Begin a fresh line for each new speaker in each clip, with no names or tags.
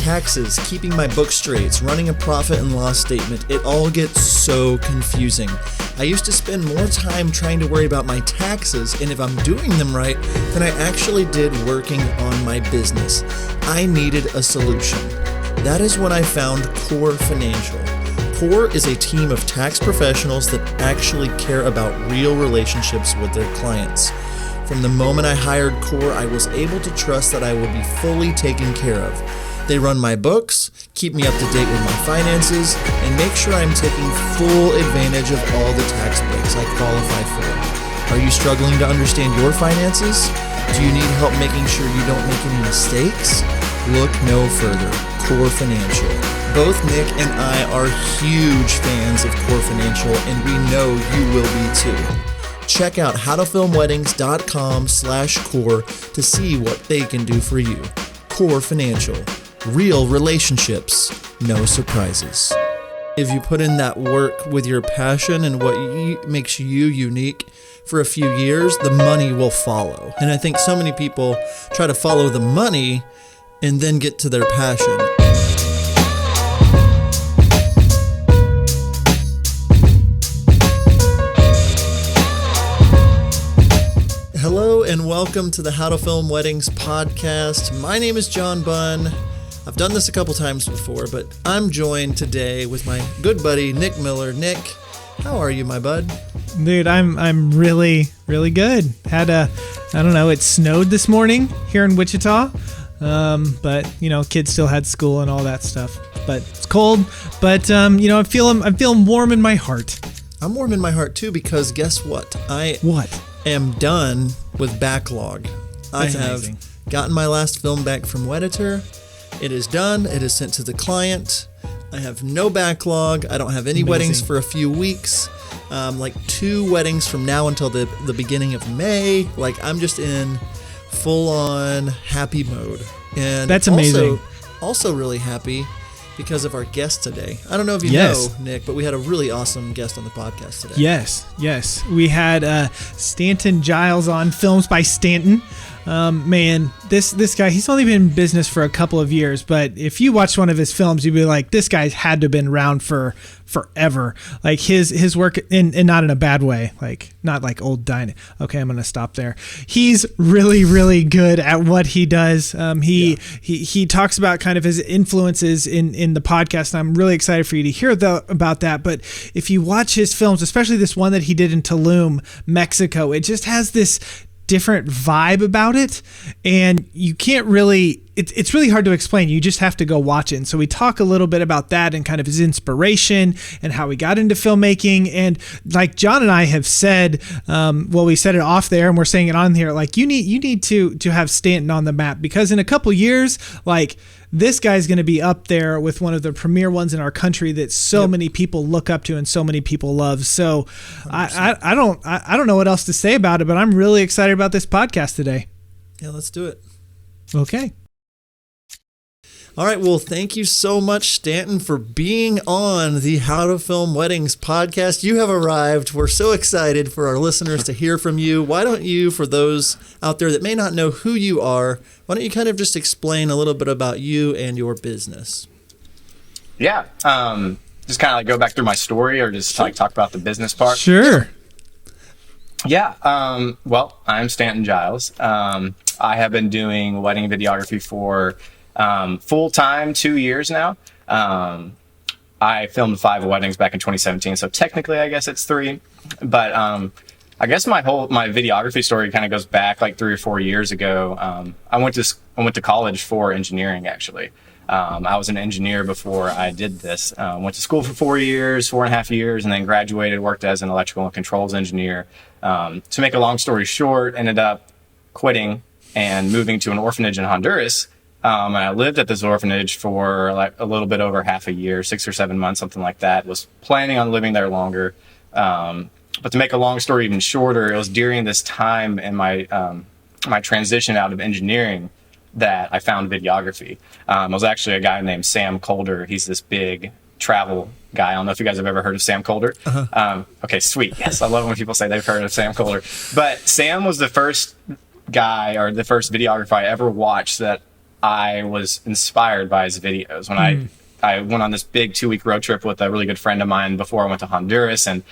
taxes, keeping my book straight, running a profit and loss statement, it all gets so confusing. I used to spend more time trying to worry about my taxes and if I'm doing them right than I actually did working on my business. I needed a solution. That is when I found Core Financial. Core is a team of tax professionals that actually care about real relationships with their clients. From the moment I hired Core, I was able to trust that I will be fully taken care of. They run my books, keep me up to date with my finances, and make sure I'm taking full advantage of all the tax breaks I qualify for. Are you struggling to understand your finances? Do you need help making sure you don't make any mistakes? Look no further. Core Financial. Both Nick and I are huge fans of Core Financial, and we know you will be too. Check out howtofilmweddings.com/core to see what they can do for you. Core Financial. Real relationships, no surprises. If you put in that work with your passion and what makes you unique for a few years, the money will follow. And I think so many people try to follow the money and then get to their passion. Hello and welcome to the How to Film Weddings podcast. My name is John Bunn. I've done this a couple times before, but I'm joined today with my good buddy, Nick Miller. Nick, how are you, my bud?
Dude, I'm really good. It snowed this morning here in Wichita. But kids still had school and all that stuff. But it's cold. But I'm feeling warm in my heart.
I'm warm in my heart too because guess what? I am done with backlog.
That's
I have
amazing.
Gotten my last film back from Wedditor. It is done. It is sent to the client. I have no backlog. I don't have any weddings for a few weeks. Like 2 weddings from now until the beginning of May. Like I'm just in full-on happy mode. And
that's amazing.
Also really happy because of our guest today. I don't know if you know, Nick, but we had a really awesome guest on the podcast today.
Yes. We had Stanton Giles on, Films by Stanton. Man, this guy, he's only been in business for a couple of years, but if you watch one of his films, you'd be like, this guy's had to have been around for forever. Like his work, and not in a bad way, like not like old Dine. Okay, I'm gonna stop there. He's really good at what he does. He talks about kind of his influences in the podcast, and I'm really excited for you to hear about that. But if you watch his films, especially this one that he did in Tulum, Mexico, it just has this different vibe about it, and you can't really it's really hard to explain. You just have to go watch it. And so we talk a little bit about that and kind of his inspiration and how he got into filmmaking. And like John and I have said, we said it off there and we're saying it on here, like you need to have Stanton on the map, because in a couple years, like this guy's going to be up there with one of the premier ones in our country that so many people look up to and so many people love. So I don't know what else to say about it, but I'm really excited about this podcast today.
Yeah, let's do it.
Okay.
All right, well, thank you so much, Stanton, for being on the How to Film Weddings podcast. You have arrived. We're so excited for our listeners to hear from you. Why don't you, for those out there that may not know who you are, why don't you kind of just explain a little bit about you and your business?
Yeah, just kind of like go back through my story, or just like talk about the business part.
Sure.
Yeah, well, I'm Stanton Giles. I have been doing wedding videography for full-time 2 years now. I filmed 5 weddings back in 2017, so technically I guess it's 3. But I guess my videography story kind of goes back like 3 or 4 years ago. I went to college for engineering, actually. I was an engineer before I did this. Went to school for 4.5 years, and then graduated, worked as an electrical and controls engineer. To make a long story short, ended up quitting and moving to an orphanage in Honduras. And I lived at this orphanage for like a little bit over half a year, 6 or 7 months, something like that. Was planning on living there longer. But to make a long story even shorter, it was during this time in my transition out of engineering that I found videography. It was actually a guy named Sam Colder. He's this big travel guy. I don't know if you guys have ever heard of Sam Colder. Uh-huh. Okay, sweet. Yes, I love when people say they've heard of Sam Colder. But Sam was the first guy, or the first videographer I ever watched that I was inspired by his videos. When I went on this big 2-week road trip with a really good friend of mine before I went to Honduras, and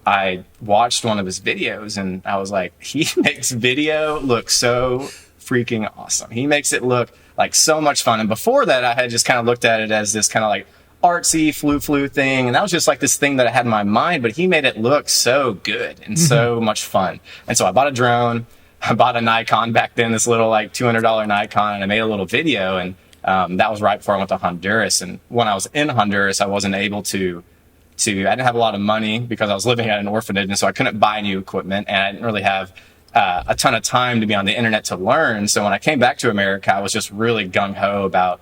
I watched one of his videos, and I was like, he makes video look so freaking awesome. He makes it look like so much fun. And before that, I had just kind of looked at it as this kind of like artsy flu thing, and that was just like this thing that I had in my mind, but he made it look so good and so much fun. And so I bought a drone, I bought a Nikon back then, this little like $200 Nikon, and I made a little video. And that was right before I went to Honduras. And when I was in Honduras, I wasn't able to I didn't have a lot of money because I was living at an orphanage, and so I couldn't buy new equipment, and I didn't really have a ton of time to be on the internet to learn. So when I came back to America, I was just really gung-ho about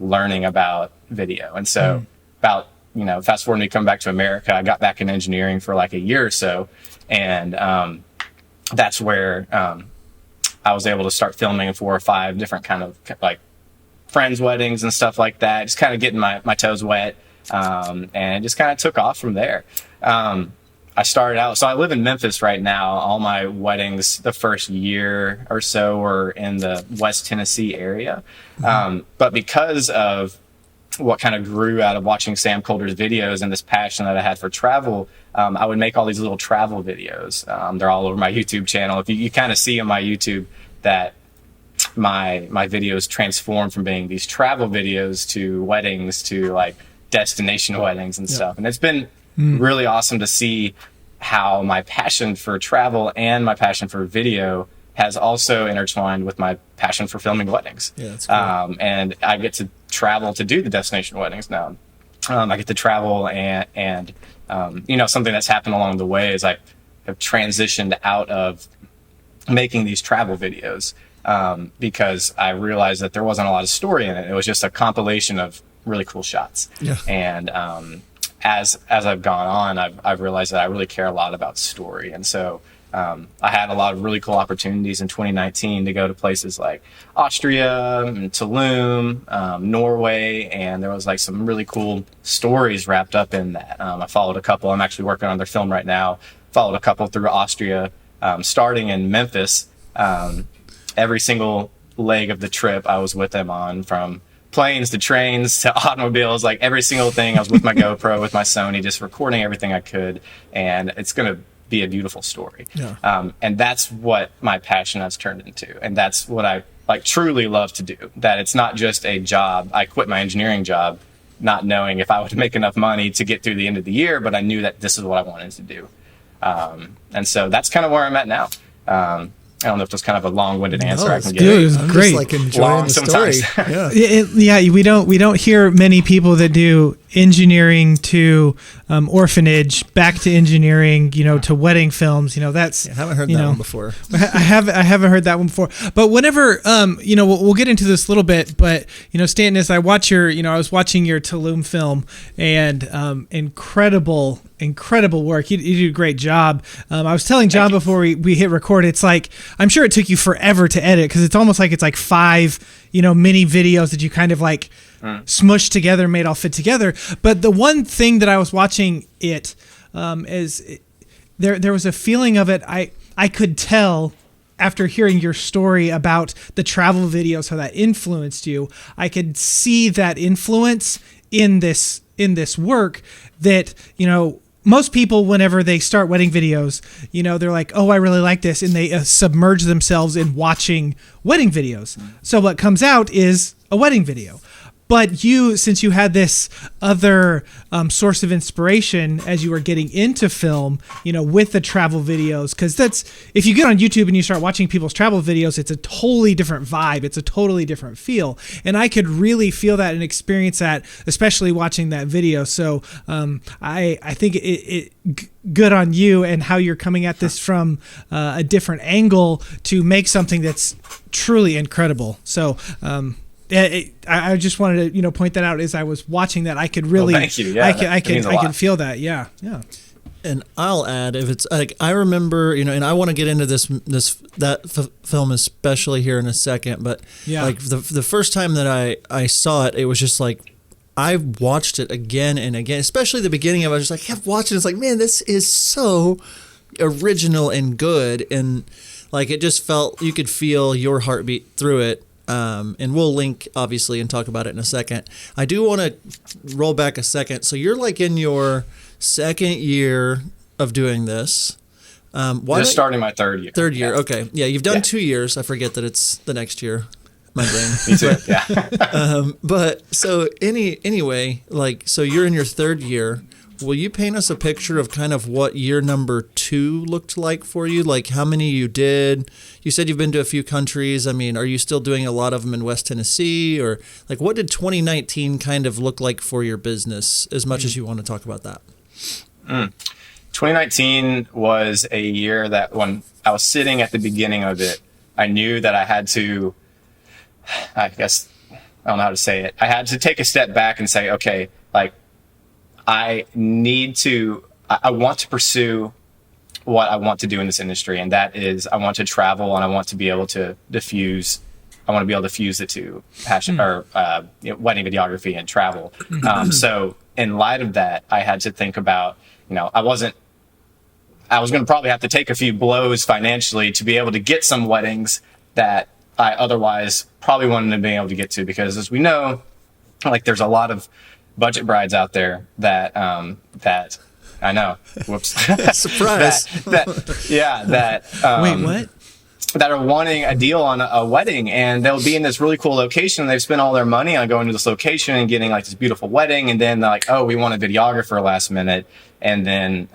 learning about video. And so about, fast forward me coming back to America, I got back in engineering for like a year or so. And that's where I was able to start filming 4 or 5 different kind of like friends' weddings and stuff like that, just kind of getting my toes wet. And it just kind of took off from there. I started out, so I live in Memphis right now. All my weddings the first year or so were in the West Tennessee area. But because of what kind of grew out of watching Sam Colder's videos and this passion that I had for travel, I would make all these little travel videos. They're all over my YouTube channel. If you kind of see on my YouTube that my videos transform from being these travel videos to weddings to like destination weddings and stuff. And it's been really awesome to see how my passion for travel and my passion for video has also intertwined with my passion for filming weddings. Yeah, that's cool. And I get to travel to do the destination weddings now. I get to travel and something that's happened along the way is I have transitioned out of making these travel videos because I realized that there wasn't a lot of story in it. It was just a compilation of really cool shots. Yeah. And as I've gone on, I've realized that I really care a lot about story. And so I had a lot of really cool opportunities in 2019 to go to places like Austria and Tulum, Norway, and there was like some really cool stories wrapped up in that. I followed a couple. I'm actually working on their film right now. Followed a couple through Austria, starting in Memphis. Every single leg of the trip I was with them on, from planes to trains to automobiles, like every single thing. I was with my GoPro, with my Sony, just recording everything I could, and it's going to be a beautiful story. Yeah. And that's what my passion has turned into, and that's what I like truly love to do. That it's not just a job. I quit my engineering job not knowing if I would make enough money to get through the end of the year, but I knew that this is what I wanted to do. And so that's kind of where I'm at now. I don't know if that's kind of a long-winded answer I can give.
Dude, it was great.
Just like enjoying the story.
Yeah. We don't hear many people that do engineering to orphanage, back to engineering, to wedding films. That's
I haven't heard that one before.
I haven't heard that one before. But whenever we'll get into this a little bit. But Stanton, as I watch I was watching your Tulum film, and incredible work. You did a great job. I was telling John before we hit record, it's like, I'm sure it took you forever to edit, because it's almost like it's like 5 mini videos that you kind of like smushed together, made all fit together. But the one thing that I was watching is there was a feeling of it. I could tell after hearing your story about the travel videos, how that influenced you. I could see that influence in this work that, most people, whenever they start wedding videos, they're like, oh, I really like this. And they submerge themselves in watching wedding videos. So what comes out is a wedding video. But you, since you had this other source of inspiration as you were getting into film, with the travel videos, because if you get on YouTube and you start watching people's travel videos, it's a totally different vibe. It's a totally different feel. And I could really feel that and experience that, especially watching that video. So I think it good on you and how you're coming at this from a different angle to make something that's truly incredible. So, I just wanted to point that out as I was watching that. I could really,
thank you. Yeah,
I can feel that. Yeah.
And I'll add, if it's like, I remember, and I want to get into that film especially here in a second, but like the first time that I saw it, it was just like, I watched it again and again, especially the beginning of it. I was just like, I kept watching. It's like, man, this is so original and good, and like it just felt, you could feel your heartbeat through it. and we'll link obviously and talk about it in a second. I do want to roll back a second. So you're like in your second year of doing this.
Just starting my third year.
Third year,
Yeah.
okay. Yeah, you've done 2 years. I forget that it's the next year. My brain.
Me too. Yeah.
But so anyway, like, so you're in your third year. Will you paint us a picture of kind of what year number 2 looked like for you? Like how many you did? You said you've been to a few countries. I mean, are you still doing a lot of them in West Tennessee? Or like what did 2019 kind of look like for your business, as much as you want to talk about that?
2019 was a year that when I was sitting at the beginning of it, I knew that I had to, I guess, I don't know how to say it. I had to take a step back and say, okay, like I want to pursue what I want to do in this industry. And that is, I want to travel and I want to be able to fuse it to passion or wedding videography and travel. So in light of that, I had to think about, I was going to probably have to take a few blows financially to be able to get some weddings that I otherwise probably wouldn't have been able to get to, because as we know, like there's a lot of budget brides out there that I know. Whoops.
Surprise.
Wait,
what? That are wanting a deal on a wedding, and they'll be in this really cool location and they've spent all their money on going to this location and getting like this beautiful wedding, and then they're like, oh, we want a videographer last minute, and then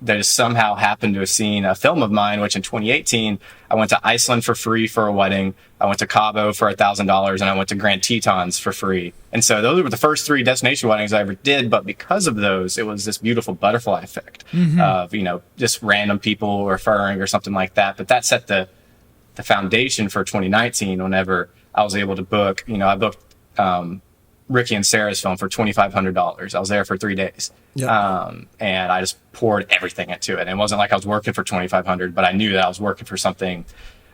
they just somehow happened to have seen a film of mine, which in 2018 I went to Iceland for free for a wedding, I went to Cabo for $1,000, and I went to Grand Tetons for free. And so those were the first 3 destination weddings I ever did, but because of those, it was this beautiful butterfly effect of just random people referring or something like that. But that set the foundation for 2019 whenever I was able to book. I booked Ricky and Sarah's film for $2,500. I was there for 3 days. Yep. And I just poured everything into it. And it wasn't like I was working for $2,500, but I knew that I was working for something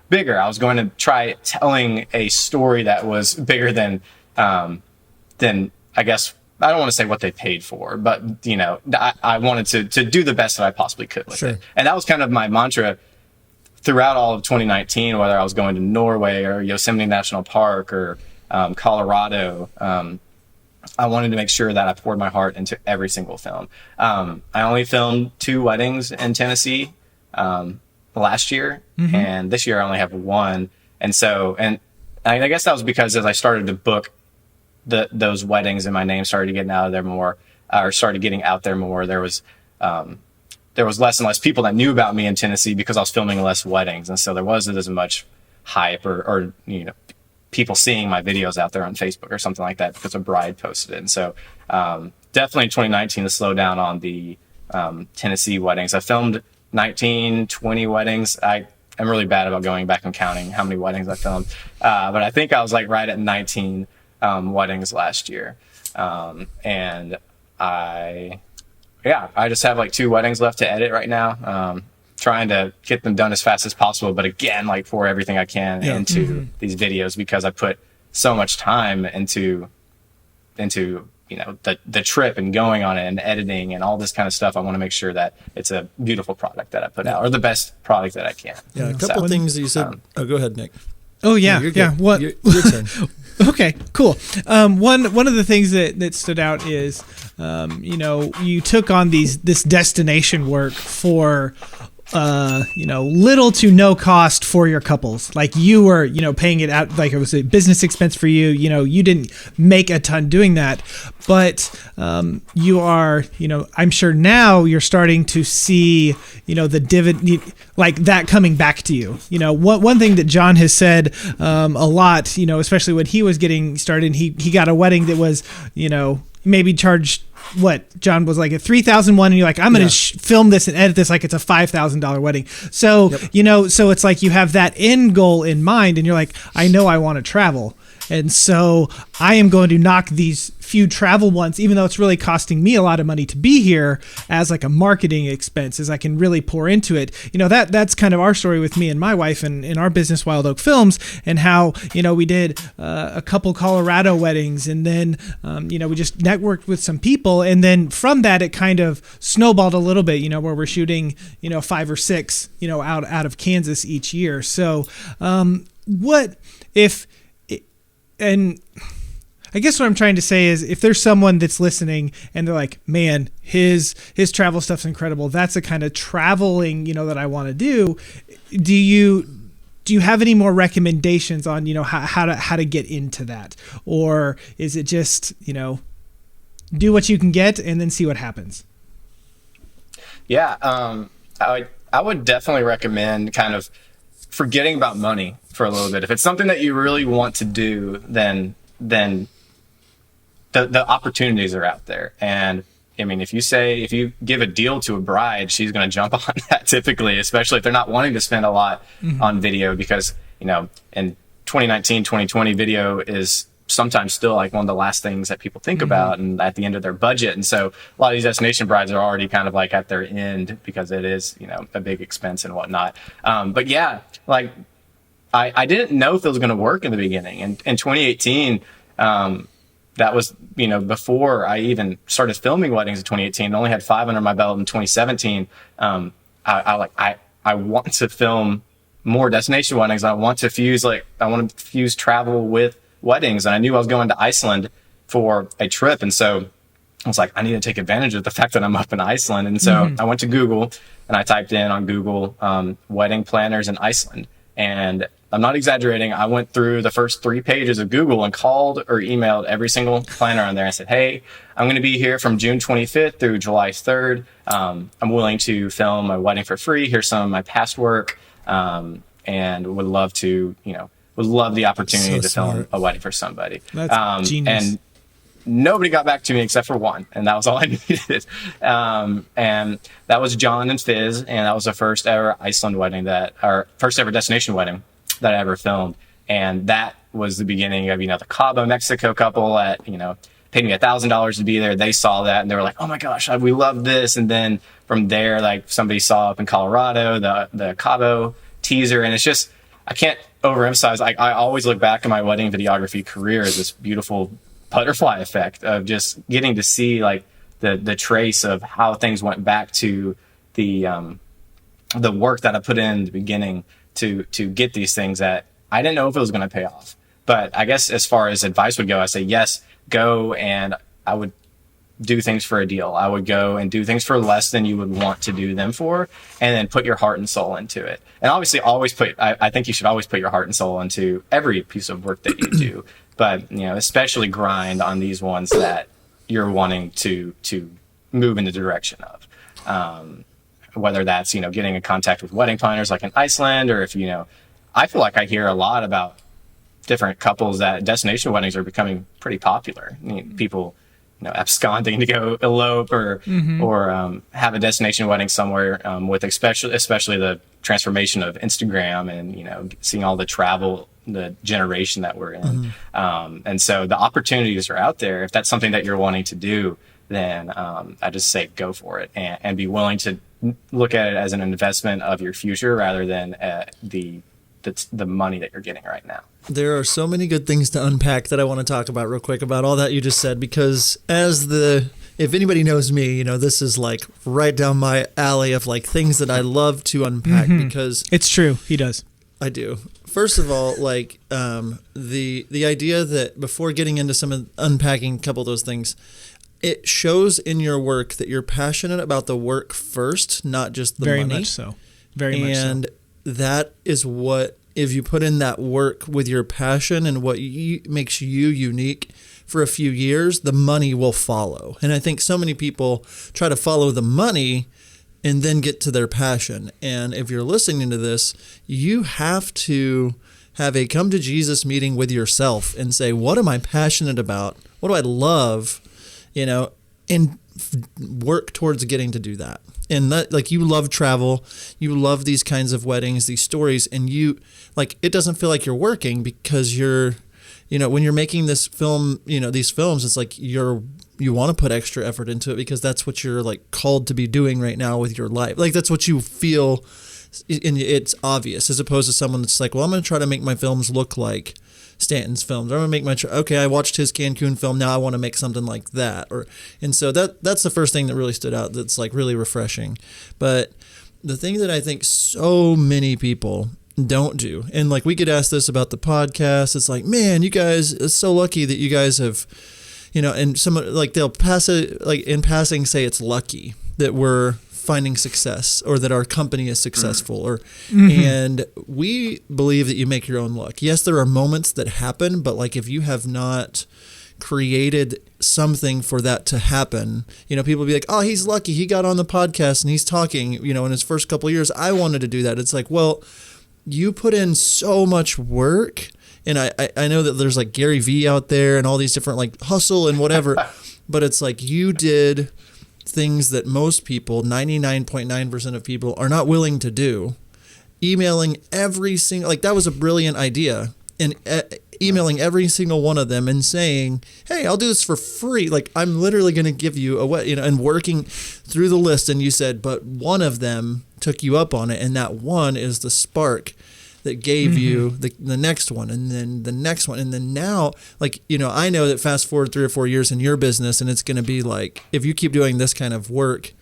bigger. I was going to try telling a story that was bigger than I guess, I don't want to say what they paid for, but I wanted to do the best that I possibly could with it. And that was kind of my mantra throughout all of 2019, whether I was going to Norway or Yosemite National Park or Colorado. I wanted to make sure that I poured my heart into every single film. I only filmed 2 weddings in Tennessee last year, and this year I only have 1. And I guess that was because as I started to book those weddings and my name started getting out there more, there was less and less people that knew about me in Tennessee because I was filming less weddings, and so there wasn't as much hype or people seeing my videos out there on Facebook or something like that because a bride posted it. And so definitely in 2019, the slowdown on the Tennessee weddings. I filmed 19, 20 weddings. I'm really bad about going back and counting how many weddings I filmed. But I think I was like right at 19 weddings last year. And I just have like 2 weddings left to edit right now. Trying to get them done as fast as possible, but again, like pour everything I can into these videos because I put so much time into the trip and going on it and editing and all this kind of stuff. I want to make sure that it's a beautiful product that I put out, or the best product that I can.
Yeah, a couple of things that you said. Go ahead, Nick.
Oh yeah, What?
Your turn.
Okay, cool. One of the things that stood out is, you took on this destination work for little to no cost for your couples. Like you were, paying it out like it was a business expense for you. You didn't make a ton doing that, but you are, I'm sure now you're starting to see, the dividend, like that coming back to you. One thing that John has said a lot, especially when he was getting started, he got a wedding that was, maybe charged what John was like a $3,001, and you're like, I'm going to film this and edit this like it's a $5,000 wedding. So, so it's like you have that end goal in mind, and you're like, I know I want to travel. And so I am going to knock these few travel ones, even though it's really costing me a lot of money to be here, as like a marketing expense, as I can really pour into it. That's kind of our story with me and my wife and in our business, Wild Oak Films, and how, we did a couple Colorado weddings, and then, we just networked with some people. And then from that, it kind of snowballed a little bit, where we're shooting, 5 or 6, out of Kansas each year. So, what if, and I guess what I'm trying to say is if there's someone that's listening and they're like, man, his travel stuff's incredible. That's the kind of traveling, that I want to do. Do you have any more recommendations on, how to get into that? Or is it just, do what you can get and then see what happens?
Yeah. I would definitely recommend kind of forgetting about money for a little bit. If it's something that you really want to do, then the opportunities are out there. And I mean, if you give a deal to a bride, she's going to jump on that typically, especially if they're not wanting to spend a lot on video, because, in 2019, 2020, video is sometimes still like one of the last things that people think about and at the end of their budget. And so a lot of these destination brides are already kind of like at their end because it is, a big expense and whatnot. But yeah, like I didn't know if it was going to work in the beginning. And in 2018, that was, before I even started filming weddings in 2018. I only had 5 under my belt in 2017. I want to film more destination weddings. I want to fuse travel with weddings. And I knew I was going to Iceland for a trip. And so I was like, I need to take advantage of the fact that I'm up in Iceland. And so I went to Google and I typed in on Google, wedding planners in Iceland. And I'm not exaggerating. I went through the first 3 pages of Google and called or emailed every single planner on there. I said, hey, I'm going to be here from June 25th through July 3rd. I'm willing to film my wedding for free. Here's some of my past work. And would love the opportunity to film a wedding for somebody.
That's genius.
And nobody got back to me except for one, and that was all I needed. And that was John and Fizz, and that was the first ever Iceland wedding first ever destination wedding that I ever filmed. And that was the beginning of, the Cabo, Mexico couple that, paid me $1,000 to be there. They saw that and they were like, oh my gosh, we love this. And then from there, like somebody saw up in Colorado, the Cabo teaser. And it's just, I can't overemphasize. I always look back at my wedding videography career as this beautiful butterfly effect of just getting to see like the trace of how things went back to the work that I put in the beginning to get these things that I didn't know if it was going to pay off. But I guess as far as advice would go, I say, yes, go. And I would do things for a deal. I would go and do things for less than you would want to do them for, and then put your heart and soul into it. And obviously I think you should always put your heart and soul into every piece of work that you do, but especially grind on these ones that you're wanting to move in the direction of. Whether that's, getting in contact with wedding planners like in Iceland, or if, I feel like I hear a lot about different couples that destination weddings are becoming pretty popular. I mean, people, absconding to go elope or have a destination wedding somewhere, with especially the transformation of Instagram and, seeing all the travel, the generation that we're in. And so the opportunities are out there. If that's something that you're wanting to do, then I just say go for it and be willing to look at it as an investment of your future rather than the money that you're getting right now.
There are so many good things to unpack that I want to talk about real quick about all that you just said, because if anybody knows me, this is like right down my alley of like things that I love to unpack because
it's true. He does.
I do. First of all, like the idea that before getting into some of unpacking a couple of those things, it shows in your work that you're passionate about the work first, not just the money.
Very much so. Very much so.
And that is what, if you put in that work with your passion and what makes you unique for a few years, the money will follow. And I think so many people try to follow the money and then get to their passion. And if you're listening to this, you have to have a come to Jesus meeting with yourself and say, what am I passionate about? What do I love? And work towards getting to do that. And that, like, you love travel, you love these kinds of weddings, these stories, and you, like, it doesn't feel like you're working because you're, when you're making this film, these films, it's like you want to put extra effort into it because that's what you're like called to be doing right now with your life. Like, that's what you feel, and it's obvious, as opposed to someone that's like, well, I'm going to try to make my films look like Stanton's films. I'm gonna make I watched his Cancun film. Now I want to make something like that. And so that's the first thing that really stood out. That's like really refreshing. But the thing that I think so many people don't do. And like, we get asked this about the podcast. It's like, man, you guys, it's so lucky that you guys have, and someone like they'll pass it, like in passing, say it's lucky that we're finding success or that our company is successful and we believe that you make your own luck. Yes, there are moments that happen, but like if you have not created something for that to happen, people be like, oh, he's lucky. He got on the podcast and he's talking, in his first couple of years, I wanted to do that. It's like, well, you put in so much work. And I know that there's like Gary Vee out there and all these different like hustle and whatever, but it's like you did things that most people, 99.9% of people are not willing to do. Emailing every single, like that was a brilliant idea. And emailing every single one of them and saying, hey, I'll do this for free. Like I'm literally going to give you and working through the list. And you said, but one of them took you up on it. And that one is the spark that gave you the next one and then the next one. And then now, like, I know that fast forward 3 or 4 years in your business and it's going to be like, if you keep doing this kind of work,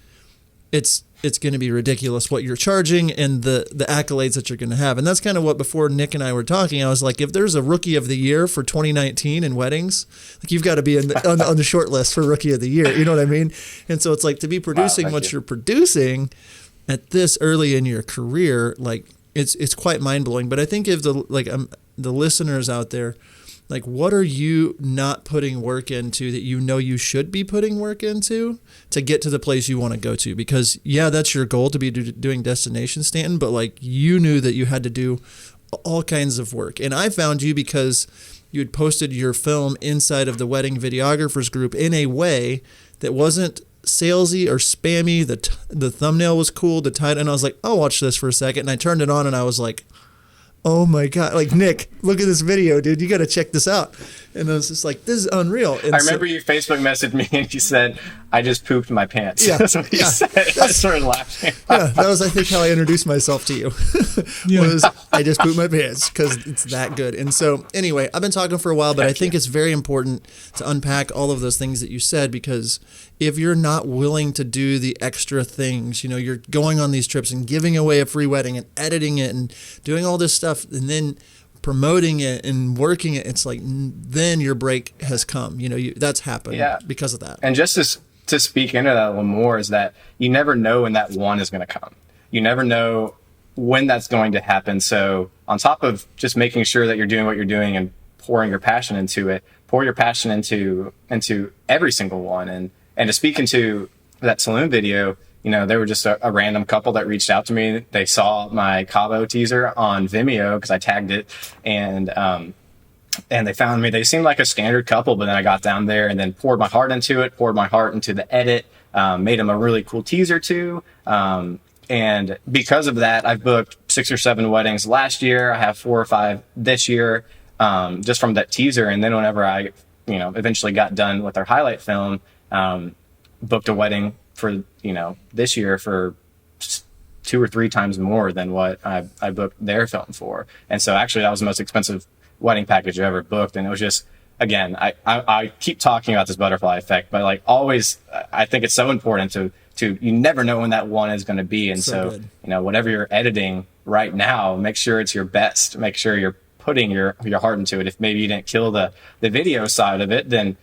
it's going to be ridiculous what you're charging and the accolades that you're going to have. And that's kind of what before Nick and I were talking, I was like, if there's a rookie of the year for 2019 in weddings, like you've got to be on the short list for rookie of the year. You know what I mean? And so it's like to be producing what you're producing at this early in your career, like it's quite mind blowing. But I think if the listeners out there, like, what are you not putting work into that you should be putting work into to get to the place you want to go to? Because, yeah, that's your goal to be doing Destination Stanton, but, like, you knew that you had to do all kinds of work. And I found you because you had posted your film inside of the Wedding Videographers group in a way that wasn't salesy or spammy. The thumbnail was cool, the title, and I was like, I'll watch this for a second. And I turned it on and I was like, oh my God, like, Nick, look at this video, dude. You got to check this out. And I was just like, this is unreal. And
I remember you Facebook messaged me and you said, I just pooped my pants.
Yeah.
That's what you said. I started laughing.
Yeah, that was, I think, how I introduced myself to you. Was I just pooped my pants because it's that good. And so anyway, I've been talking for a while, but I think it's very important to unpack all of those things that you said, because if you're not willing to do the extra things, you're going on these trips and giving away a free wedding and editing it and doing all this stuff and then promoting it and working it, it's like then your break has come. That's happened because of that.
And just to speak into that a little more is that you never know when that one is going to come. You never know when that's going to happen. So on top of just making sure that you're doing what you're doing and pouring your passion into it, pour your passion into every single one. And to speak into that saloon video, they were just a random couple that reached out to me. They saw my Cabo teaser on Vimeo because I tagged it, and they found me. They seemed like a standard couple, but then I got down there and then poured my heart into it, poured my heart into the edit, made them a really cool teaser too. And because of that, I've booked 6 or 7 weddings last year. I have 4 or 5 this year, just from that teaser. And then whenever I, eventually got done with our highlight film, booked a wedding for, this year for 2 or 3 times more than what I booked their film for. And so actually that was the most expensive wedding package I ever booked. And it was just, again, I keep talking about this butterfly effect, but like always, I think it's so important to you never know when that one is going to be. And so whatever you're editing right now, make sure it's your best, make sure you're putting your heart into it. If maybe you didn't kill the video side of it, then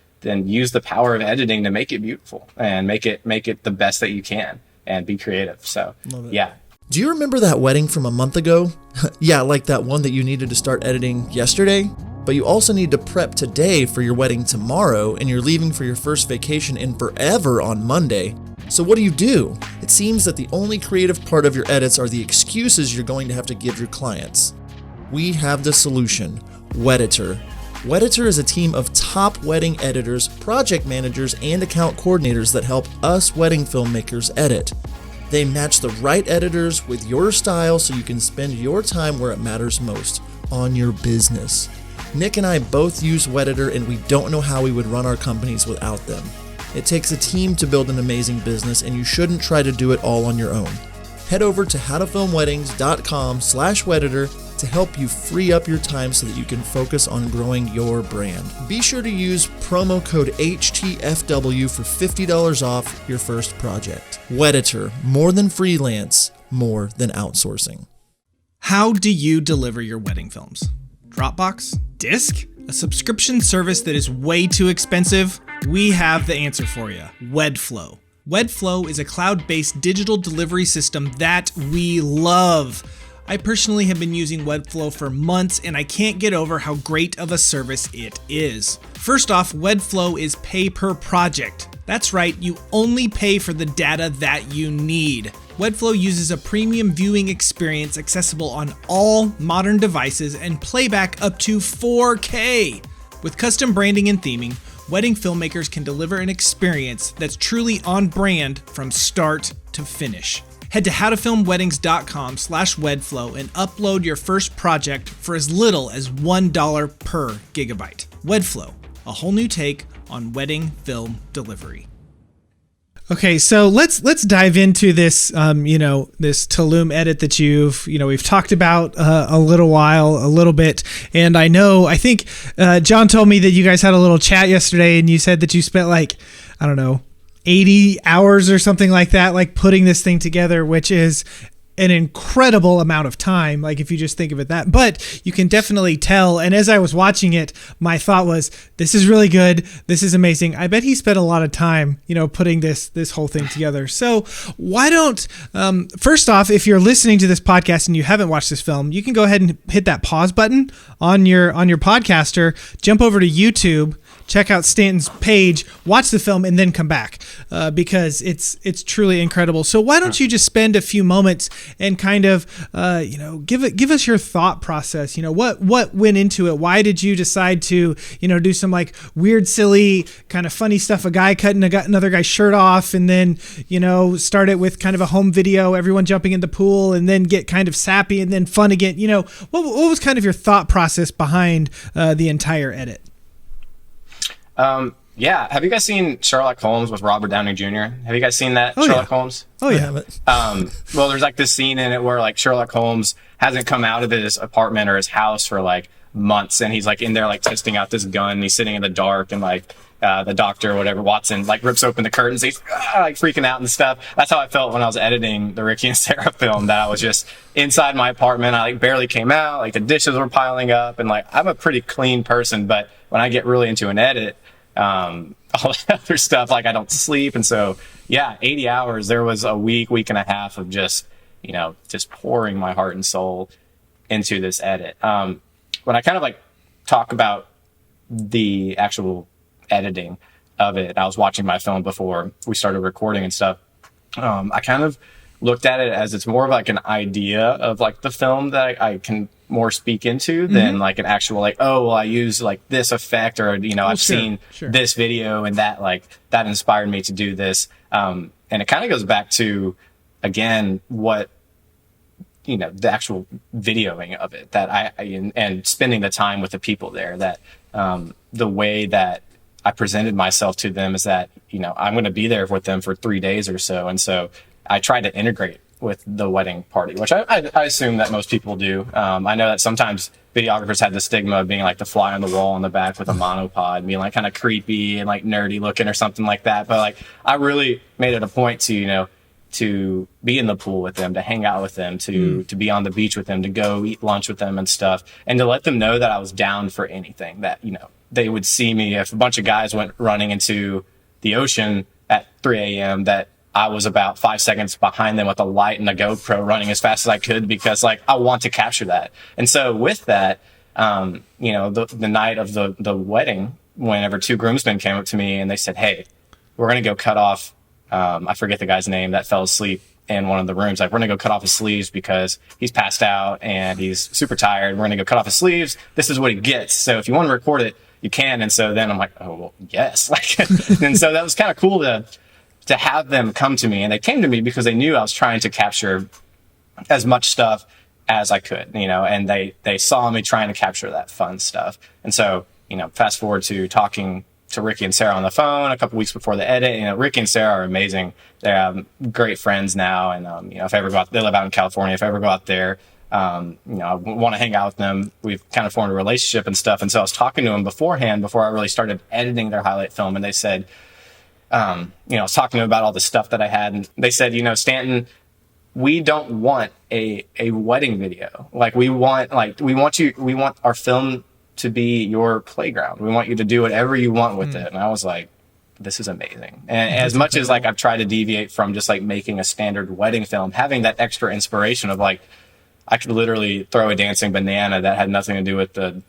use the power of editing to make it beautiful and make it the best that you can and be creative. So, yeah.
Do you remember that wedding from a month ago? Yeah, like that one that you needed to start editing yesterday? But you also need to prep today for your wedding tomorrow, and you're leaving for your first vacation in forever on Monday. So what do? It seems that the only creative part of your edits are the excuses you're going to have to give your clients. We have the solution, Wedditor. Wedditor is a team of top wedding editors, project managers, and account coordinators that help us wedding filmmakers edit. They match the right editors with your style so you can spend your time where it matters most, on your business. Nick and I both use Wedditor, and we don't know how we would run our companies without them. It takes a team to build an amazing business, and you shouldn't try to do it all on your own. Head over to howtofilmweddings.com/Wedditor to help you free up your time so that you can focus on growing your brand. Be sure to use promo code HTFW for $50 off your first project. Wedditor, more than freelance, more than outsourcing.
How do you deliver your wedding films? Dropbox? Disk? A subscription service that is way too expensive? We have the answer for you. Wedflow. Wedflow is a cloud-based digital delivery system that we love. I personally have been using Wedflow for months, and I can't get over how great of a service it is. First off, Wedflow is pay per project. That's right, you only pay for the data that you need. Wedflow uses a premium viewing experience accessible on all modern devices and playback up to 4K. With custom branding and theming, wedding filmmakers can deliver an experience that's truly on brand from start to finish. Head to howtofilmweddings.com/Wedflow and upload your first project for as little as $1 per gigabyte. Wedflow, a whole new take on wedding film delivery. Okay, so let's dive into this, this Tulum edit that we've talked about a little bit, and I think John told me that you guys had a little chat yesterday, and you said that you spent 80 hours or something like that, like putting this thing together, which is an incredible amount of time, like if you just think of it that, but you can definitely tell. And as I was watching it, my thought was, this is really good. This is amazing. I bet he spent a lot of time, putting this whole thing together. So why don't, first off, if you're listening to this podcast and you haven't watched this film, you can go ahead and hit that pause button on your podcaster, jump over to YouTube, check out Stanton's page, watch the film, and then come back because it's truly incredible. So why don't you just spend a few moments and kind of give us your thought process? What went into it? Why did you decide to do some weird, silly, kind of funny stuff? A guy cutting another guy's shirt off, and then start it with kind of a home video, everyone jumping in the pool, and then get kind of sappy and then fun again. What was kind of your thought process behind the entire edit?
Yeah. Have you guys seen Sherlock Holmes with Robert Downey Jr.? Have you guys seen that? Sherlock Holmes?
Oh, yeah.
Well, there's this scene in it where Sherlock Holmes hasn't come out of his apartment or his house for months, and he's in there testing out this gun, and he's sitting in the dark, and the doctor or whatever, Watson, rips open the curtains, he's freaking out and stuff. That's how I felt when I was editing the Ricky and Sarah film, that I was just inside my apartment. I barely came out, the dishes were piling up, and I'm a pretty clean person, but when I get really into an edit, all that other stuff, I don't sleep. And so, 80 hours, there was a week and a half of just pouring my heart and soul into this edit. When I kind of talk about the actual editing of it, I was watching my film before we started recording and stuff. I kind of looked at it as it's more of an idea of the film that I can more speak into than an actual I use this effect, or I've seen this video and that that inspired me to do this. And it kind of goes back to, again, what the actual videoing of it, that and spending the time with the people there, that the way that I presented myself to them is that I'm going to be there with them for 3 days or so, and so I tried to integrate with the wedding party, which I assume that most people do. I know that sometimes videographers have the stigma of being the fly on the wall in the back with a monopod, being kind of creepy and nerdy looking or something like that. But I really made it a point to to be in the pool with them, to hang out with them, to be on the beach with them, to go eat lunch with them and stuff, and to let them know that I was down for anything. That they would see me if a bunch of guys went running into the ocean at 3 a.m. that I was about 5 seconds behind them with a light and a GoPro running as fast as I could, because I want to capture that. And so with that, the night of the wedding, whenever 2 groomsmen came up to me and they said, "Hey, we're going to go cut off," I forget the guy's name that fell asleep in one of the rooms. We're going to go cut off his sleeves because he's passed out and he's super tired. We're going to go cut off his sleeves. This is what he gets. So if you want to record it, you can. And so then I'm like, oh, well, yes. And so that was kind of cool to have them come to me, and they came to me because they knew I was trying to capture as much stuff as I could, and they saw me trying to capture that fun stuff. And so, fast forward to talking to Ricky and Sarah on the phone a couple weeks before the edit. Ricky and Sarah are amazing. They're great friends now. And, if I ever go out, they live out in California. If I ever go out there, I want to hang out with them. We've kind of formed a relationship and stuff. And so I was talking to them beforehand, before I really started editing their highlight film. And they said, I was talking to them about all the stuff that I had, and they said, Stanton, we don't want a wedding video. Like we want our film to be your playground. We want you to do whatever you want with it. And I was like, this is amazing. And as much as like I've tried to deviate from just like making a standard wedding film, having that extra inspiration of like, I could literally throw a dancing banana that had nothing to do with the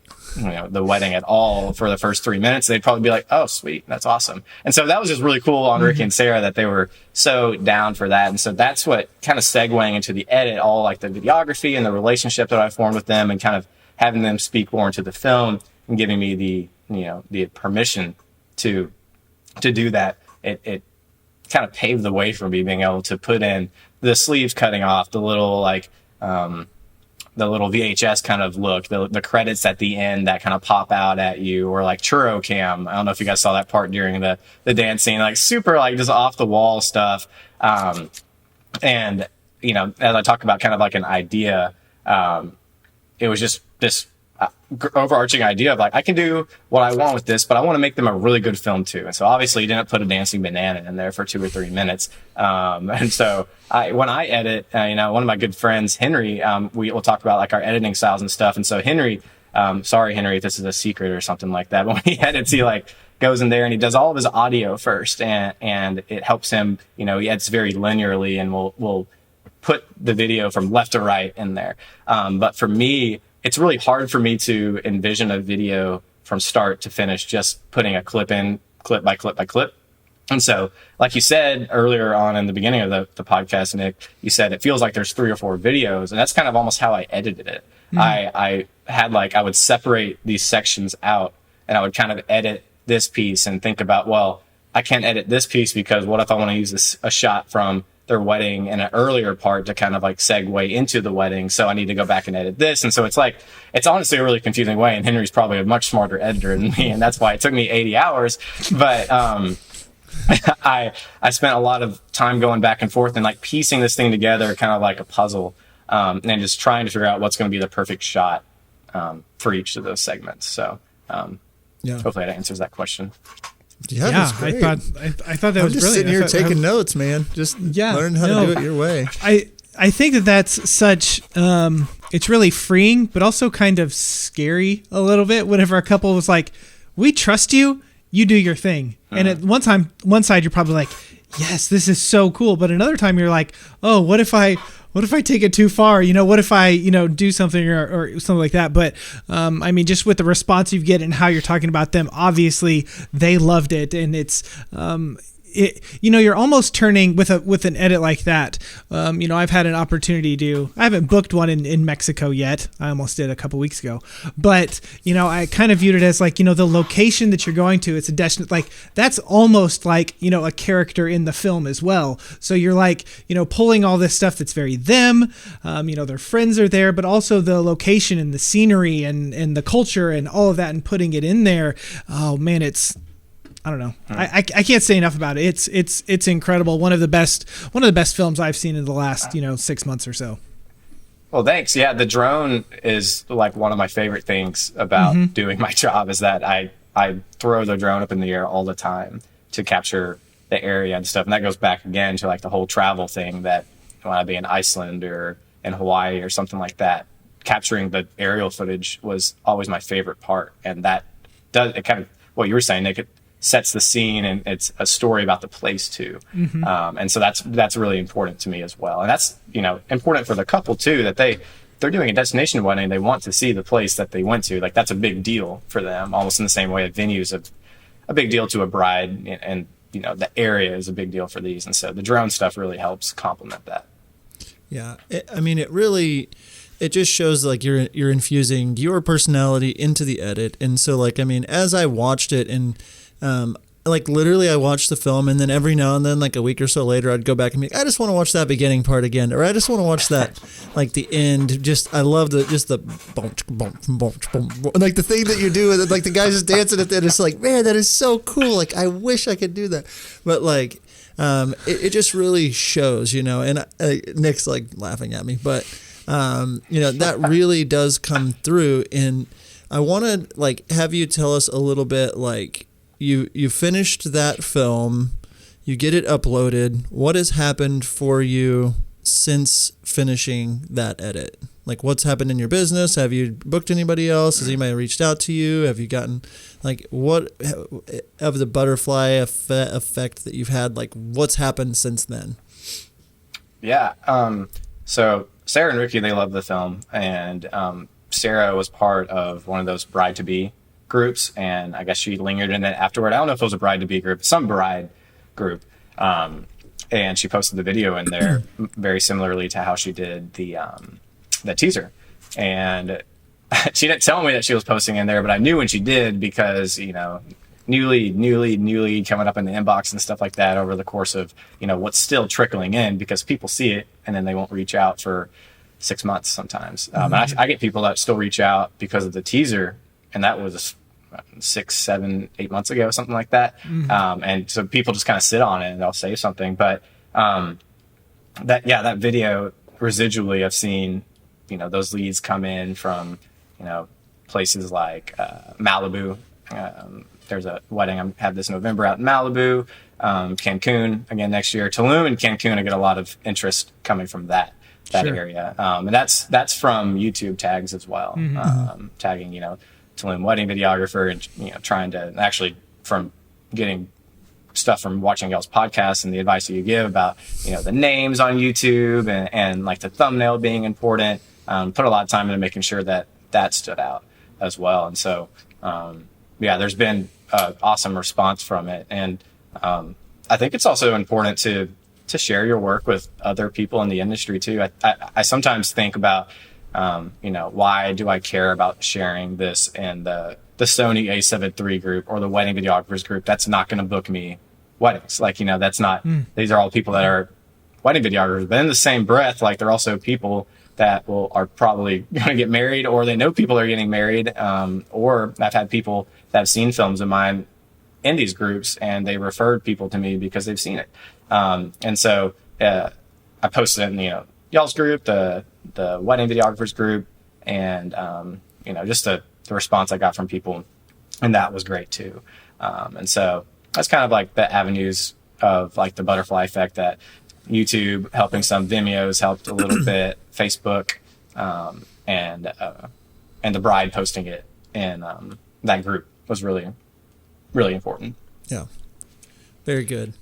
wedding at all for the first 3 minutes. They'd probably be like, oh, sweet. That's awesome. And so that was just really cool on Ricky and Sarah that they were so down for that. And so that's what kind of segueing into the edit, all like the videography and the relationship that I formed with them and kind of having them speak more into the film and giving me the permission to do that. It kind of paved the way for me being able to put in the sleeves cutting off, the little the little VHS kind of look, the credits at the end that kind of pop out at you, or like churro cam. I don't know if you guys saw that part during the dance scene, like super like just off the wall stuff. And as I talk about kind of like an idea, it was just this overarching idea of like, I can do what I want with this, but I want to make them a really good film too. And so obviously you didn't put a dancing banana in there for 2 or 3 minutes. And so when I edit, one of my good friends, Henry, we'll talk about like our editing styles and stuff. And so Henry, sorry, Henry, if this is a secret or something like that, but when he edits, he like goes in there and he does all of his audio first, and it helps him, he edits very linearly and will put the video from left to right in there. But for me, it's really hard for me to envision a video from start to finish, just putting a clip in, clip by clip by clip. And so, like you said earlier on in the beginning of the podcast, Nick, you said it feels like there's 3 or 4 videos, and that's kind of almost how I edited it. I had I would separate these sections out, and I would kind of edit this piece and think about, well, I can't edit this piece because what if I want to use a shot from their wedding in an earlier part to kind of like segue into the wedding. So I need to go back and edit this. And so it's honestly a really confusing way. And Henry's probably a much smarter editor than me. And that's why it took me 80 hours. But, I spent a lot of time going back and forth and like piecing this thing together, kind of like a puzzle, and just trying to figure out what's going to be the perfect shot, for each of those segments. So, hopefully that answers that question.
Yeah, that's great.
I thought that was brilliant. I'm
just sitting here taking notes, man. Just learn how to do it your way.
I think that's such, it's really freeing, but also kind of scary a little bit whenever a couple was like, we trust you, you do your thing. And at one side, you're probably like, yes, this is so cool. But another time you're like, oh, what if I take it too far? What if I, do something or something like that? But, just with the response you get and how you're talking about them, obviously they loved it. And it's, you're almost turning with an edit like that. I've had an opportunity I haven't booked one in Mexico yet. I almost did a couple weeks ago, but I kind of viewed it as like, the location that you're going to, it's a destination, like that's almost like, a character in the film as well. So you're like, pulling all this stuff that's very them, their friends are there, but also the location and the scenery and the culture and all of that and putting it in there. Oh man, I don't know. I can't say enough about it. It's incredible. One of the best films I've seen in the last 6 months or so.
Well, thanks. Yeah, the drone is like one of my favorite things about doing my job is that I throw the drone up in the air all the time to capture the area and stuff. And that goes back again to like the whole travel thing that when I'd be in Iceland or in Hawaii or something like that, capturing the aerial footage was always my favorite part. And that does it kind of what you were saying, Nick. It sets the scene and it's a story about the place too. And so that's really important to me as well. And that's, important for the couple too, that they're doing a destination wedding. They want to see the place that they went to. Like that's a big deal for them, almost in the same way a venue's a big deal to a bride and the area is a big deal for these. And so the drone stuff really helps complement that.
Yeah. It just shows like you're infusing your personality into the edit. And so as I watched it and, literally I watched the film and then every now and then, like a week or so later, I'd go back and be like, I just want to watch that beginning part again. Or I just want to watch that, like the end. I love the like the thing that you do with it, like the guys just dancing at that. It's like, man, that is so cool. Like, I wish I could do that. But it just really shows, and Nick's like laughing at me, but that really does come through. And I want to have you tell us a little bit, you finished that film, you get it uploaded. What has happened for you since finishing that edit? Like, what's happened in your business? Have you booked anybody else? Has anybody reached out to you? Have you gotten, like, what of the butterfly effect that you've had? Like, what's happened since then?
Yeah. So Sarah and Ricky, they love the film, and Sarah was part of one of those bride to be groups, and I guess she lingered in it afterward. I don't know if it was a bride to be group, some bride group. And she posted the video in there very similarly to how she did the teaser. And she didn't tell me that she was posting in there, but I knew when she did because, you know, newly coming up in the inbox and stuff like that over the course of, you know, what's still trickling in, because people see it and then they won't reach out for 6 months sometimes. And I get people that still reach out because of the teaser, and that was 6, 7, 8 months ago, something like that. And so people just kind of sit on it and they'll say something, but that video residually, I've seen, you know, those leads come in from, you know, places like Malibu. There's a wedding I have this November out in Malibu, Cancun again next year. Tulum and Cancun, I get a lot of interest coming from that
Sure.
area, and that's from YouTube tags as well. Tagging, you know, Tulum wedding videographer, and, you know, trying to actually, from getting stuff from watching y'all's podcast and the advice that you give about, you know, the names on YouTube and like the thumbnail being important, put a lot of time into making sure that stood out as well. And so, there's been an awesome response from it. And I think it's also important to share your work with other people in the industry too. I sometimes think about, you know, why do I care about sharing this in the Sony A7 III group or the wedding videographers group? That's not going to book me weddings. Like, you know, that's not, these are all people that are wedding videographers, but in the same breath, like, they're also people that are probably going to get married, or they know people are getting married. Or I've had people that have seen films of mine in these groups and they referred people to me because they've seen it. And so, I posted it in, you know, y'all's group, the wedding videographers group, and, you know, just the response I got from people, and that was great too. And so that's kind of like the avenues of like the butterfly effect, that YouTube helping some, Vimeo's helped a little bit, Facebook, and the bride posting it in that group was really, really important.
Yeah. Very good.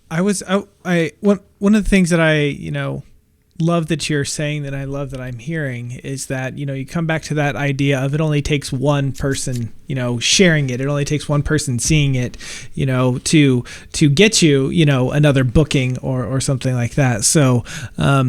One of the things that I, you know, love that you're saying, that I love that I'm hearing, is that, you know, you come back to that idea of it only takes one person, you know, sharing it. It only takes one person seeing it, you know, to get you, you know, another booking or something like that. So all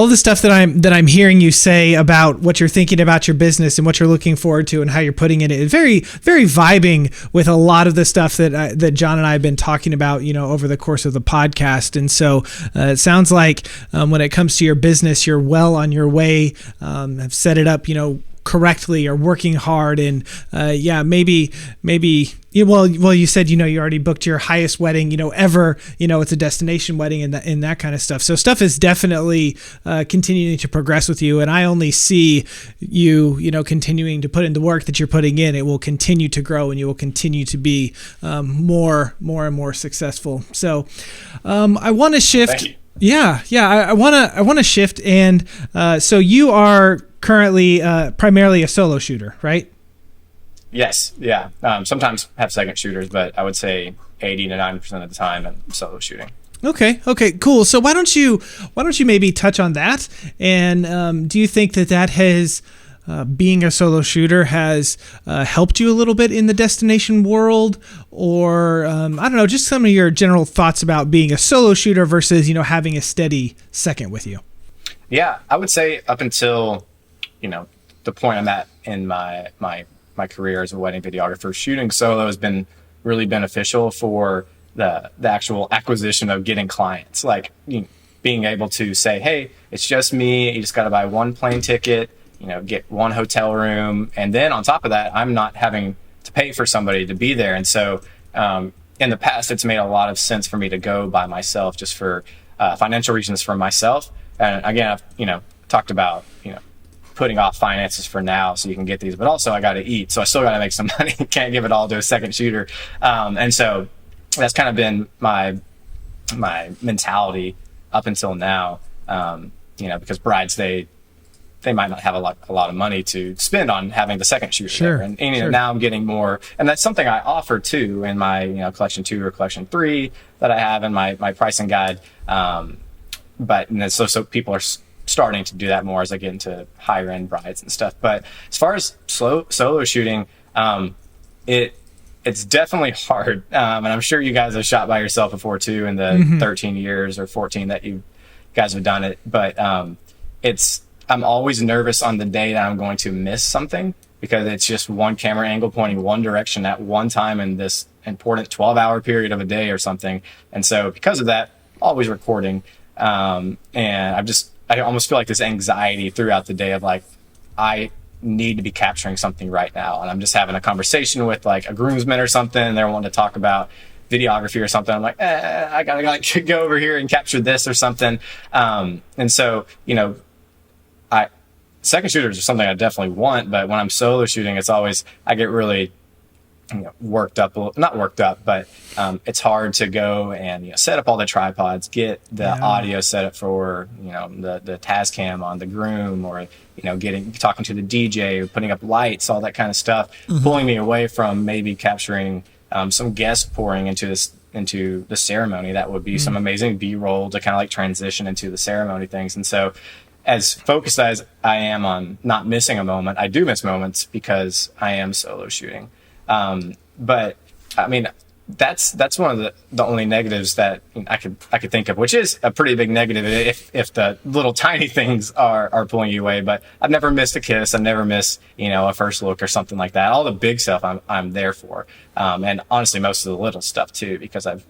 the stuff that I'm hearing you say about what you're thinking about your business and what you're looking forward to and how you're putting it is very, very vibing with a lot of the stuff that John and I have been talking about, you know, over the course of the podcast. And so it sounds like when it comes to your business, you're well on your way, have set it up, you know, correctly, or working hard, and maybe you said, you know, you already booked your highest wedding, you know, ever, you know, it's a destination wedding and that kind of stuff. So stuff is definitely continuing to progress with you, and I only see you know, continuing to put in the work that you're putting in. It will continue to grow, and you will continue to be more and more successful. So I want to shift.
Thank you.
I want to shift, and so you are currently primarily a solo shooter, right?
Yes. Yeah. Sometimes have second shooters, but I would say 80 to 90% of the time I'm solo shooting.
Okay, cool. So why don't you maybe touch on that? And do you think that has being a solo shooter has helped you a little bit in the destination world, or I don't know, just some of your general thoughts about being a solo shooter versus, you know, having a steady second with you?
Yeah, I would say up until, you know, the point I'm at in my career as a wedding videographer, shooting solo has been really beneficial for the actual acquisition of getting clients. Like, you know, being able to say, hey, it's just me. You just got to buy one plane ticket, you know, get one hotel room. And then on top of that, I'm not having to pay for somebody to be there. And so in the past, it's made a lot of sense for me to go by myself, just for financial reasons for myself. And again, I've, you know, talked about, you know, putting off finances for now so you can get these, but also I got to eat. So I still got to make some money. Can't give it all to a second shooter. And so that's kind of been my mentality up until now, because brides, they might not have a lot of money to spend on having the second shooter.
Sure.
There. And now I'm getting more, and that's something I offer too in my, collection 2 or collection 3 that I have in my pricing guide. So people are starting to do that more as I get into higher end brides and stuff. But as far as solo shooting, it's definitely hard. And I'm sure you guys have shot by yourself before too in the 13 years or 14 that you guys have done it. But I'm always nervous on the day that I'm going to miss something, because it's just one camera angle pointing one direction at one time in this important 12-hour period of a day or something. And so because of that, always recording. And I almost feel like this anxiety throughout the day of like, I need to be capturing something right now. And I'm just having a conversation with like a groomsman or something, and they're wanting to talk about videography or something. I'm like, I gotta like go over here and capture this or something. And so, second shooters are something I definitely want, but when I'm solo shooting, it's always, I get really worked up, not worked up, but it's hard to go and set up all the tripods, get the audio set up for the Tascam on the groom, or talking to the DJ, putting up lights, all that kind of stuff, pulling me away from maybe capturing some guests pouring into the ceremony. That would be some amazing B-roll to kind of like transition into the ceremony things. And so as focused as I am on not missing a moment, I do miss moments because I am solo shooting. But I mean, that's one of the only negatives that I could think of, which is a pretty big negative if the little tiny things are pulling you away. But I've never missed a kiss. I've never missed, a first look or something like that. All the big stuff I'm there for. And honestly, most of the little stuff too, because I've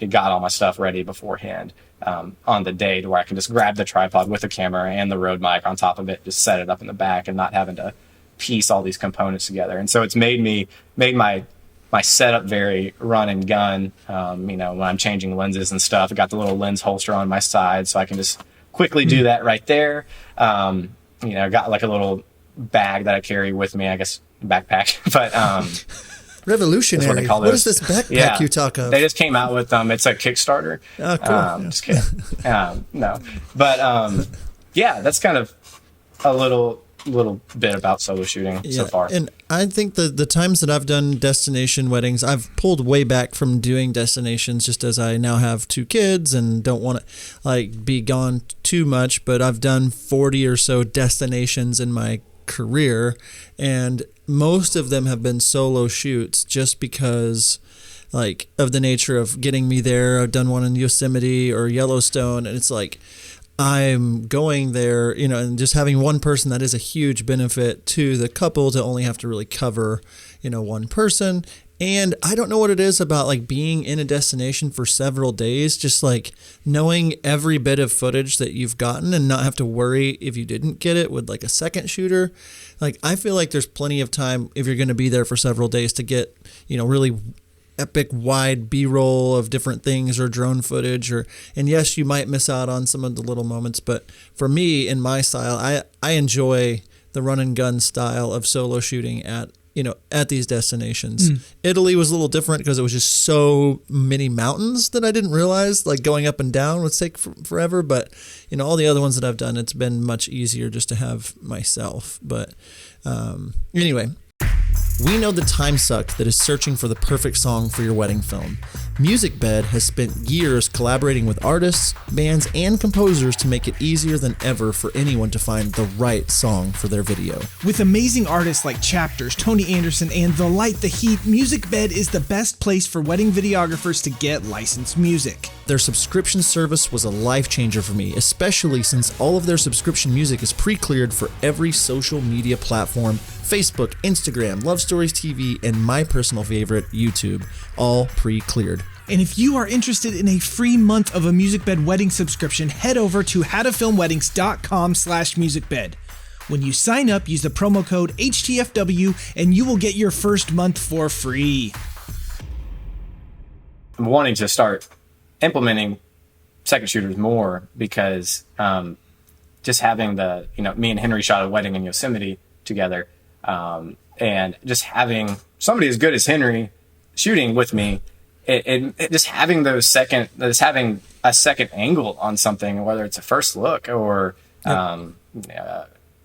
got all my stuff ready beforehand, on the day, to where I can just grab the tripod with the camera and the Rode mic on top of it, just set it up in the back, and not having to piece all these components together. And so it's made my setup very run and gun. When I'm changing lenses and stuff, I got the little lens holster on my side, so I can just quickly do that right there. I got like a little bag that I carry with me, I guess backpack, but
revolutionary. What is this backpack you talk of?
They just came out with it's a Kickstarter.
Oh, cool.
Just kidding. No, but that's kind of a little bit about solo shooting so far.
And I think the times that I've done destination weddings, I've pulled way back from doing destinations, just as I now have 2 kids and don't want to be gone too much. But I've done 40 or so destinations in my career, and most of them have been solo shoots, just because of the nature of getting me there. I've done one in Yosemite or Yellowstone, and it's like, I'm going there, and just having one person, that is a huge benefit to the couple, to only have to really cover, one person. And I don't know what it is about being in a destination for several days, just knowing every bit of footage that you've gotten and not have to worry if you didn't get it with a second shooter. I feel like there's plenty of time, if you're going to be there for several days, to get, really epic wide B-roll of different things, or drone footage, and yes, you might miss out on some of the little moments, but for me, in my style, I enjoy the run and gun style of solo shooting at these destinations. Italy was a little different because it was just so many mountains that I didn't realize going up and down would take forever, but all the other ones that I've done, it's been much easier just to have myself. But anyway, we know the time suck that is searching for the perfect song for your wedding film. MusicBed has spent years collaborating with artists, bands, and composers to make it easier than ever for anyone to find the right song for their video.
With amazing artists like Chapters, Tony Anderson, and The Light, The Heat, MusicBed is the best place for wedding videographers to get licensed music.
Their subscription service was a life changer for me, especially since all of their subscription music is pre-cleared for every social media platform: Facebook, Instagram, Love Stories TV, and my personal favorite, YouTube, all pre-cleared.
And if you are interested in a free month of a MusicBed wedding subscription, head over to howtofilmweddings.com/musicbed. When you sign up, use the promo code HTFW and you will get your first month for free.
I'm wanting to start implementing second shooters more, because just having me and Henry shot a wedding in Yosemite together, and just having somebody as good as Henry shooting with me it just having having a second angle on something, whether it's a first look or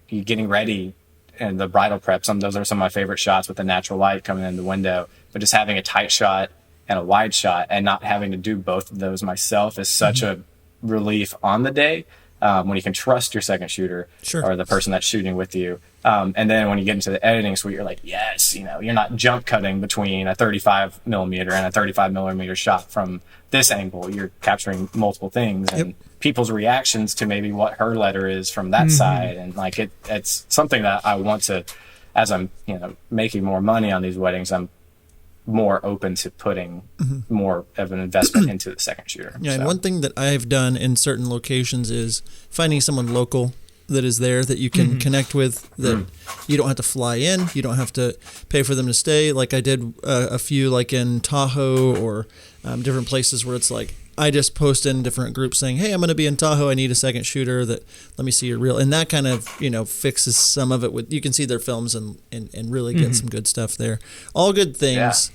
you getting ready and the bridal prep. Those are some of my favorite shots with the natural light coming in the window, but just having a tight shot and a wide shot and not having to do both of those myself is such a relief on the day. When you can trust your second shooter or the person that's shooting with you. And then when you get into the editing suite, you're like, yes, you're not jump cutting between a 35 millimeter and a 35 millimeter shot from this angle. You're capturing multiple things and people's reactions to maybe what her letter is from that side. And like, it's something that I want to, as I'm, making more money on these weddings, I'm more open to putting more of an investment into the second shooter.
Yeah, and one thing that I've done in certain locations is finding someone local that is there that you can connect with, that you don't have to fly in, you don't have to pay for them to stay. Like I did a few like in Tahoe or different places where it's like, I just post in different groups saying, hey, I'm going to be in Tahoe. I need a second shooter that let me see your reel. And that kind of, fixes some of it with, you can see their films and really get some good stuff there. All good things.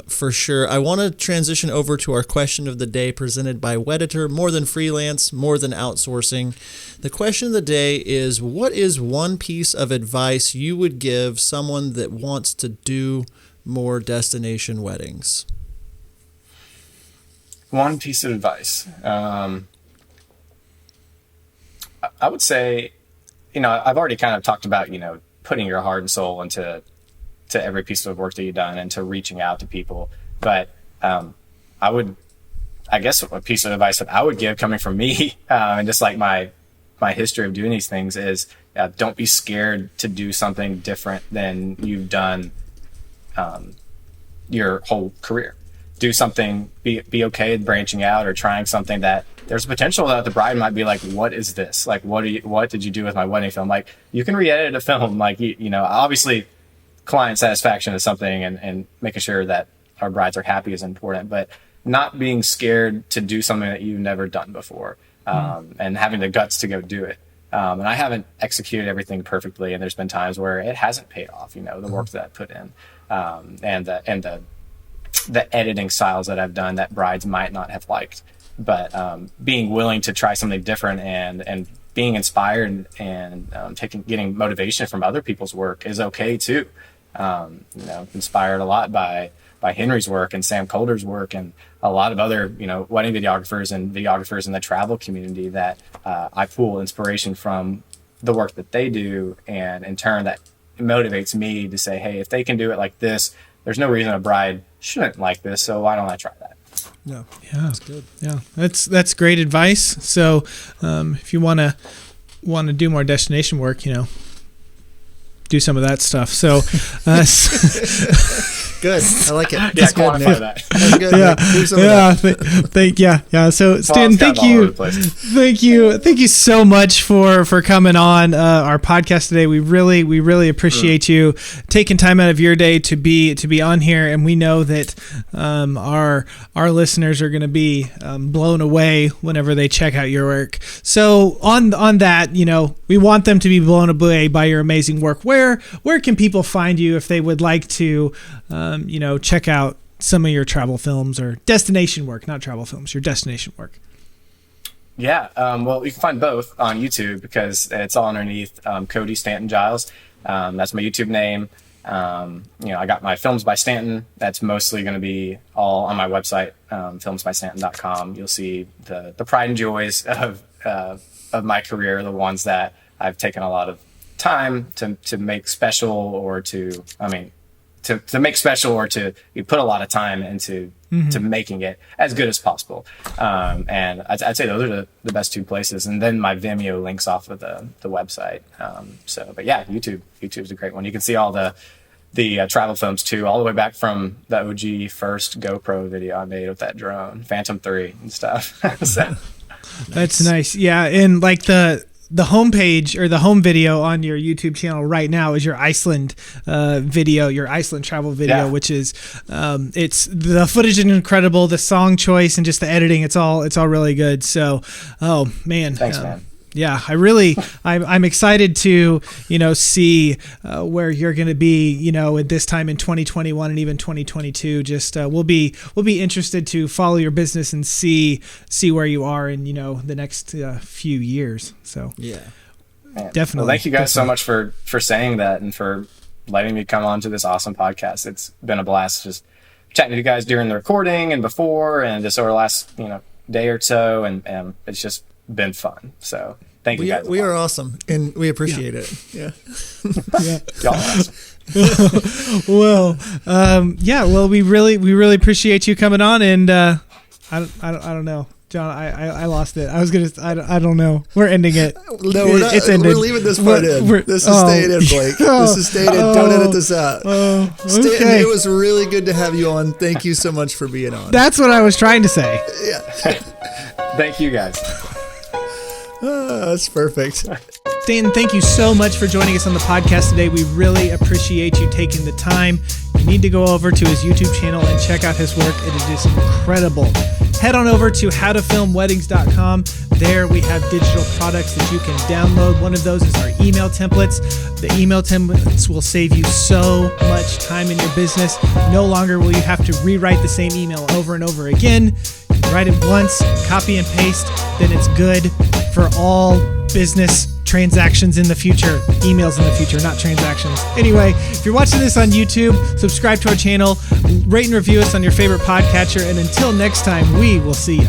For sure. I want to transition over to our question of the day presented by Wedditor, more than freelance, more than outsourcing. The question of the day is, what is one piece of advice you would give someone that wants to do more destination weddings?
One piece of advice. I would say, I've already kind of talked about, putting your heart and soul into every piece of work that you've done and to reaching out to people. But I guess a piece of advice that I would give coming from me and just like my history of doing these things is don't be scared to do something different than you've done your whole career. Do something, be okay with branching out or trying something that there's potential that the bride might be like, what is this? Like, what did you do with my wedding film? Like, you can re-edit a film. Like, obviously client satisfaction is something and making sure that our brides are happy is important, but not being scared to do something that you've never done before, and having the guts to go do it. And I haven't executed everything perfectly. And there's been times where it hasn't paid off, the work that I put in, and the editing styles that I've done that brides might not have liked, but being willing to try something different and being inspired and getting motivation from other people's work is okay too. Inspired a lot by Henry's work and Sam Calder's work and a lot of other, wedding videographers and videographers in the travel community that I pull inspiration from the work that they do. And in turn, that motivates me to say, hey, if they can do it like this, there's no reason a bride shouldn't like this. So why don't I try that?
No. Yeah. That's good. Yeah. That's great advice. So if you want to do more destination work, do some of that stuff. So,
good. I like it.
That's good. That.
That's good.
Yeah. So, Stanton, thank you so much for coming on our podcast today. We really appreciate you taking time out of your day to be on here, and we know that our listeners are going to be blown away whenever they check out your work. So, on that, we want them to be blown away by your amazing work. Where can people find you if they would like to, check out some of your travel films or destination work, not travel films, your destination work?
Yeah. Well, you can find both on YouTube because it's all underneath Cody Stanton Giles. That's my YouTube name. I got my Films by Stanton. That's mostly going to be all on my website, filmsbystanton.com. You'll see the pride and joys of my career, the ones that I've taken a lot of time to make special or to make special or you put a lot of time into to making it as good as possible. And I'd say those are the best two places. And then my Vimeo links off of the website. But yeah, YouTube's a great one. You can see all the travel films too, all the way back from the OG first GoPro video I made with that drone, Phantom 3 and stuff. So,
that's nice. Yeah. And like the homepage or the home video on your YouTube channel right now is your Iceland video, your Iceland travel video, which is it's the footage is incredible, the song choice and just the editing, it's all really good. So, oh man,
thanks, man.
Yeah, I'm excited to, see where you're going to be, at this time in 2021 and even 2022. Just we'll be interested to follow your business and see where you are in, the next few years. So
yeah,
definitely.
Well, thank you guys so much for saying that and for letting me come on to this awesome podcast. It's been a blast just chatting to you guys during the recording and before, and just over the last day or so, and it's just been fun. So thank you guys.
We are awesome, and we appreciate it. Yeah.
Yeah.
Y'all are awesome.
Well, we really appreciate you coming on, and I don't know, John, I lost it. I was gonna, I don't know. We're ending it.
No, we're not.
It's ended.
We're leaving this part in. This is staying in, Blake. This is staying in. Don't edit this out. Stanton,
okay.
it was really good to have you on. Thank you so much for being on.
That's what I was trying to say.
Yeah.
Thank you guys.
That's perfect.
Stanton, thank you so much for joining us on the podcast today. We really appreciate you taking the time. You need to go over to his YouTube channel and check out his work. It is just incredible. Head on over to howtofilmweddings.com. There we have digital products that you can download. One of those is our email templates. The email templates will save you so much time in your business. No longer will you have to rewrite the same email over and over again. You write it once, copy and paste, then it's good for all business transactions in the future, emails in the future, not transactions. Anyway, if you're watching this on YouTube, subscribe to our channel, rate and review us on your favorite podcatcher, and until next time, we will see you.